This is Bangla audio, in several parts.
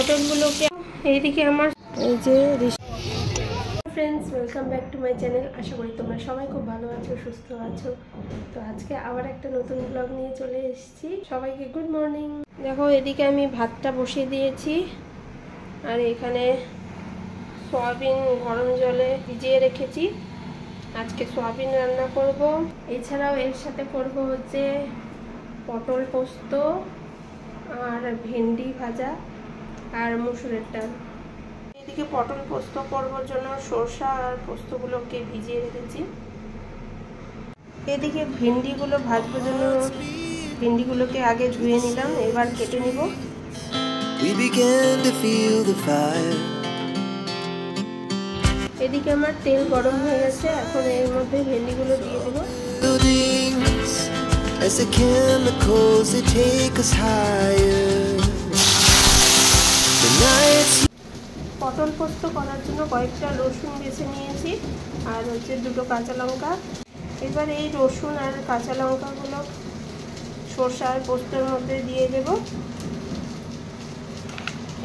পটলগুলোকে এইদিকে আমার এই যে friends, welcome back to my channel. আশা করি তোমরা সবাই খুব ভালো আছো, সুস্থ আছো। তো আজকে আবার একটা নতুন ব্লগ নিয়ে চলে এসেছি। সবাইকে গুড মর্নিং। দেখো, এদিকে আমি ভাতটা বসিয়ে দিয়েছি, আর এখানে সয়াবিন গরম জলে ভিজিয়ে রেখেছি। আজকে সয়াবিন রান্না করব। এছাড়াও এর সাথে করব হচ্ছে পটল পোস্ত আর ভেন্ডি ভাজা আর মসুরের ডাল। এদিকে পটল পোস্ত করবার জন্য সরষা আর পোস্তগুলোকে ভিজিয়ে রেখেছি। এদিকে ভেন্ডিগুলো ভাজবার জন্য ভেন্ডিগুলোকে আগে ধুয়ে নিলাম, এবার কেটে নিব। এদিকে আমার তেল গরম হয়ে গেছে, এখন এর মধ্যে ভেন্ডিগুলো দিয়ে দেব। As the chemicals they take us higher. The nights. পটল পোস্ত করার জন্য কয়েকটা রসুন বেছে নিয়েছি, আর হচ্ছে দুটো কাঁচা লঙ্কা। এবার এই রসুন আর কাঁচা লঙ্কাগুলো সরষা আর পোস্তর মধ্যে দিয়ে দেব,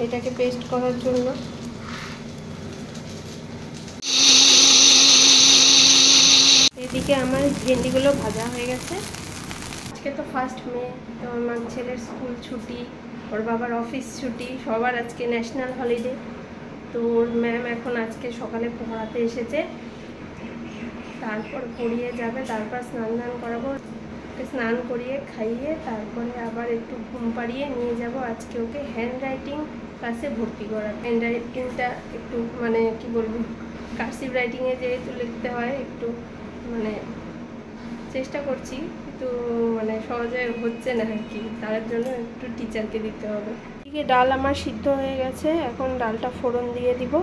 এটাকে পেস্ট করার জন্য। এদিকে আমার ভেন্ডিগুলো ভাজা হয়ে গেছে। আজকে তো 1 মে, তো আমার ছেলের স্কুল ছুটি, ওর বাবার অফিস ছুটি, সবার আজকে ন্যাশনাল হলিডে। তো ওর ম্যাম এখন আজকে সকালে পড়াতে এসেছে, তারপর পড়িয়ে যাবে, তারপর স্নান করাবো, স্নান করিয়ে খাইয়ে তারপরে আবার একটু ঘুম পাড়িয়ে নিয়ে যাব আজকে ওকে হ্যান্ড রাইটিং ক্লাসে ভর্তি করা। হ্যান্ড রাইটিংটা একটু মানে কি বলবো, কার্সিভ রাইটিংয়ে যেহেতু লিখতে হয়, একটু মানে চেষ্টা করছি, কিন্তু মানে সহজে হচ্ছে না আর কি, তার জন্য একটু টিচারকে দিতে হবে। এদিকে ডাল আমার সিদ্ধ হয়ে গেছে, এখন ডালটা ফোড়ন দিয়ে দিব।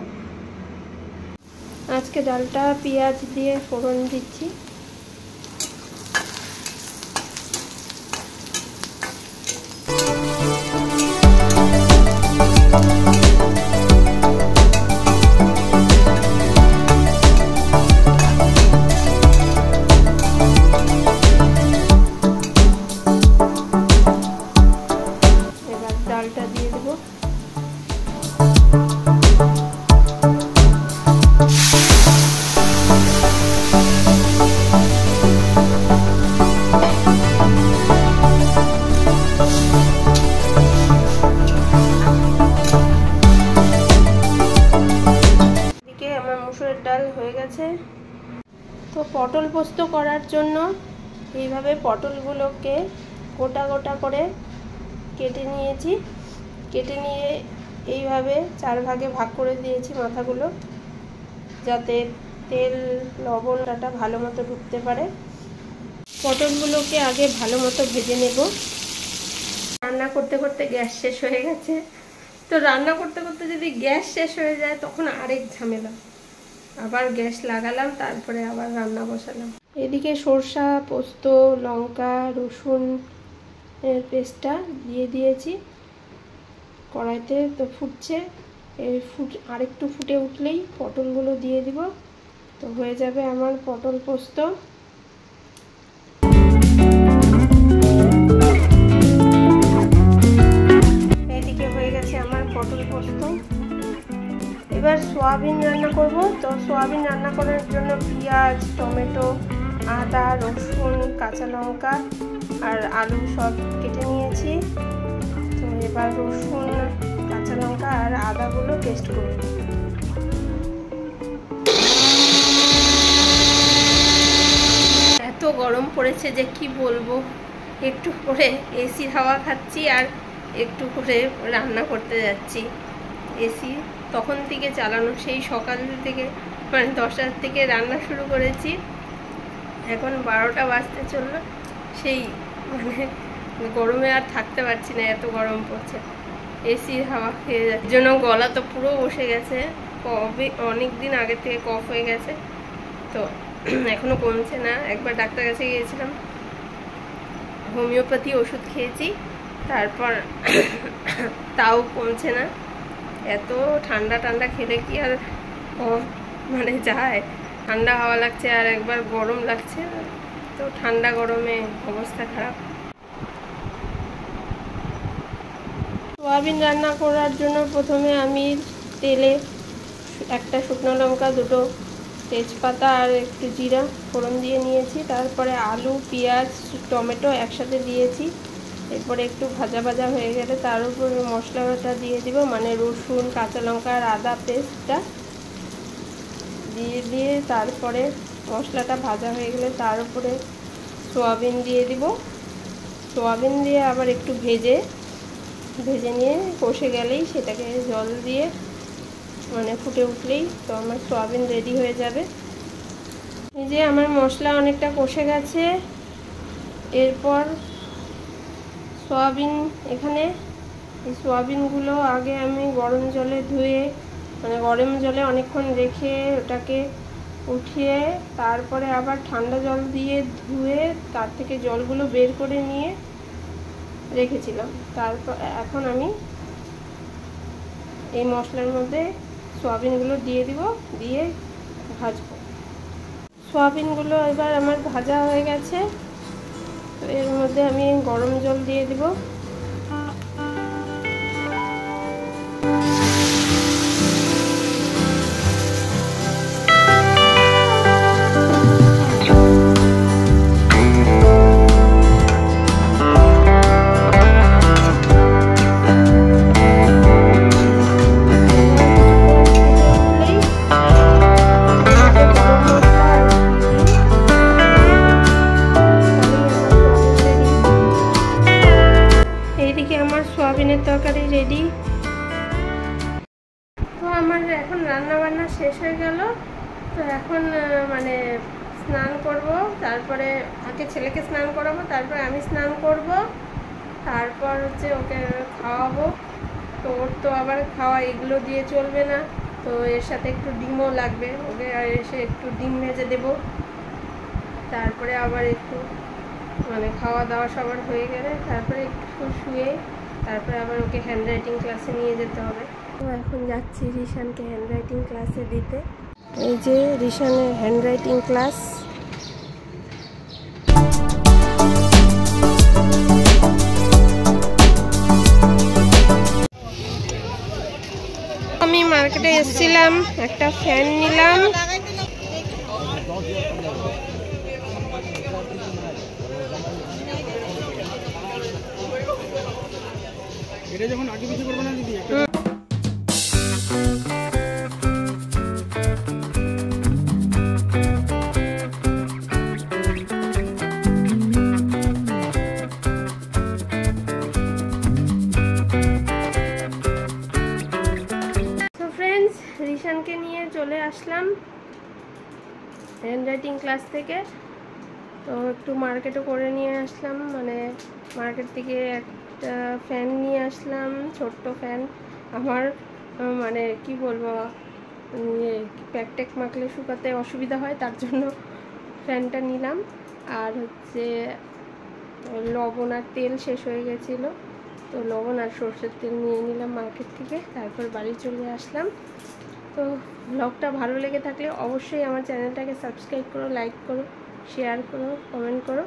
আজকে ডালটা পেঁয়াজ দিয়ে ফোড়ন দিচ্ছি। ডাল হয়ে গেছে। তো পটল পোস্ত করার জন্য এইভাবে পটলগুলোকে গোটা গোটা করে কেটে নিয়েছি। কেটে নিয়ে এইভাবে 4 ভাগে ভাগ করে দিয়েছি মাথাগুলো, যাতে তেল লবণটা ভালো মতো ঢুকতে পারে। পটলগুলোকে আগে ভালো মতো ভেজে নেব। রান্না করতে করতে গ্যাস শেষ হয়ে গেছে, তো রান্না করতে করতে যদি গ্যাস শেষ হয়ে যায় তখন আরেক ঝামেলা, আবার গ্যাস লাগালাম, তারপরে আবার রান্না বসালাম। এদিকে সরষা পোস্ত লঙ্কা রসুন এর পেস্টটা দিয়ে দিয়েছি কড়াইতে। তো ফুটছে, আরেকটু ফুটে উঠলেই পটলগুলো দিয়ে দিব, তো হয়ে যাবে আমার পটল পোস্ত। এদিকে হয়ে গেছে আমার পটল পোস্ত। এবার সয়াবিন রান্না করব। তো সয়াবিন রান্না করার জন্য পেঁয়াজ টমেটো আদা রসুন কাঁচা লঙ্কা আর আলু সব কেটে নিয়েছি। তো এবার রসুন কাঁচা লঙ্কা আর আদাগুলো পেস্ট করব। এত গরম পড়েছে যে কি বলবো, একটু করে এসির হাওয়া খাচ্ছি আর একটু করে রান্না করতে যাচ্ছি। এসি তখন থেকে চালানো, সেই সকাল থেকে মানে 10টার থেকে রান্না শুরু করেছি, এখন 12টা বাজতে চললো। সেই মানে গরমে আর থাকতে পারছি না, এত গরম পড়ছে। এসির হাওয়া খেয়ে যাচ্ছে জন্য গলা তো পুরো বসে গেছে, অনেক দিন আগে থেকে কফ হয়ে গেছে, তো এখনো কমছে না। একবার ডাক্তার কাছে গিয়েছিলাম, হোমিওপ্যাথি ওষুধ খেয়েছি, তারপর তাও কমছে না। এত ঠান্ডা ঠান্ডা খেলে কি আর মানে যায়, ঠান্ডা হাওয়া লাগছে আর একবার গরম লাগছে, তো ঠান্ডা গরমে অবস্থা খারাপ। তো সোয়াবিন রান্না করার জন্য প্রথমে আমি তেলে একটা শুকনো লঙ্কা, দুটো তেজপাতা আর একটু জিরা ফোড়ন দিয়ে নিয়েছি। তারপরে আলু, পেঁয়াজ, টমেটো একসাথে দিয়েছি। এরপরে একটু ভাজা ভাজা হয়ে গেলে তার উপরে মশলাটা দিয়ে দিব, মানে রসুন, কাঁচা লঙ্কা আর আদা পেস্টটা দিয়ে তারপরে মশলাটা ভাজা হয়ে গেলে তার উপরে সোয়াবিন দিয়ে দিব। সোয়াবিন দিয়ে আবার একটু ভেজে নিয়ে কষে গেলেই সেটাকে জল দিয়ে মানে ফুটে উঠলেই তো আমার সোয়াবিন রেডি হয়ে যাবে। এই যে আমার মশলা অনেকটা কষে গেছে। এরপর সোয়াবিন, এখানে এই সোয়াবিনগুলো আগে আমি গরম জলে ধুয়ে, মানে গরম জলে অনেকক্ষণ রেখে ওটাকে উঠিয়ে তারপরে আবার ঠান্ডা জল দিয়ে ধুয়ে তার থেকে জলগুলো বের করে নিয়ে রেখেছিলাম। তারপর এখন আমি এই মশলার মধ্যে সোয়াবিনগুলো দিয়ে দিব, দিয়ে ভাজবো। সোয়াবিনগুলো এবার আমার ভাজা হয়ে গেছে। তো এর মধ্যে আমি গরম জল দিয়ে দিব। সোয়াবিনের তরকারি রেডি। তো আমার এখন রান্না বান্না শেষ হয়ে গেল। তো এখন মানে স্নান করব, তারপরে আগে ছেলেকে স্নান করাবো, তারপরে আমি স্নান করব, তারপর হচ্ছে ওকে খাওয়াবো। তো ওর তো আবার খাওয়া এগুলো দিয়ে চলবে না, তো এর সাথে একটু ডিমও লাগবে। ওকে এসে একটু ডিম ভেজে দেবো। তারপরে আবার একটু মানে খাওয়া দাওয়া সবার হয়ে গেলে তারপরে একটু শুয়ে তারপরে আবার ওকে হ্যান্ডরাইটিং ক্লাসে নিয়ে যেতে হবে। তো এখন যাচ্ছি রিশানকে হ্যান্ডরাইটিং ক্লাসে দিতে। এই যে রিশানের হ্যান্ডরাইটিং ক্লাস। আমি মার্কেটে এসেছিলাম, একটা ফ্যান নিলাম। এটা যখন আগে পিছু করবে না দিদি। রিশানকে নিয়ে চলে আসলাম হ্যান্ডরাইটিং ক্লাস থেকে। তো একটু মার্কেটও করে নিয়ে আসলাম, মানে মার্কেট থেকে একটা ফ্যান নিয়ে আসলাম, ছোট্ট ফ্যান। আমার মানে কি বলবো, প্যাকট্যাক মাখলে শুকাতে অসুবিধা হয়, তার জন্য ফ্যানটা নিলাম। আর হচ্ছে লবণ আর তেল শেষ হয়ে গেছিলো, তো লবণ আর সরষের তেল নিয়ে নিলাম মার্কেট থেকে। তারপর বাড়ি চলে আসলাম। তো ব্লগটা ভালো লেগে থাকলে অবশ্যই আমার চ্যানেলটাকে সাবস্ক্রাইব করো, লাইক করো, শেয়ার করো, কমেন্ট করো।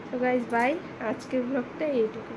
তো গাইজ বাই, আজকের ব্লগটা এইটুকু।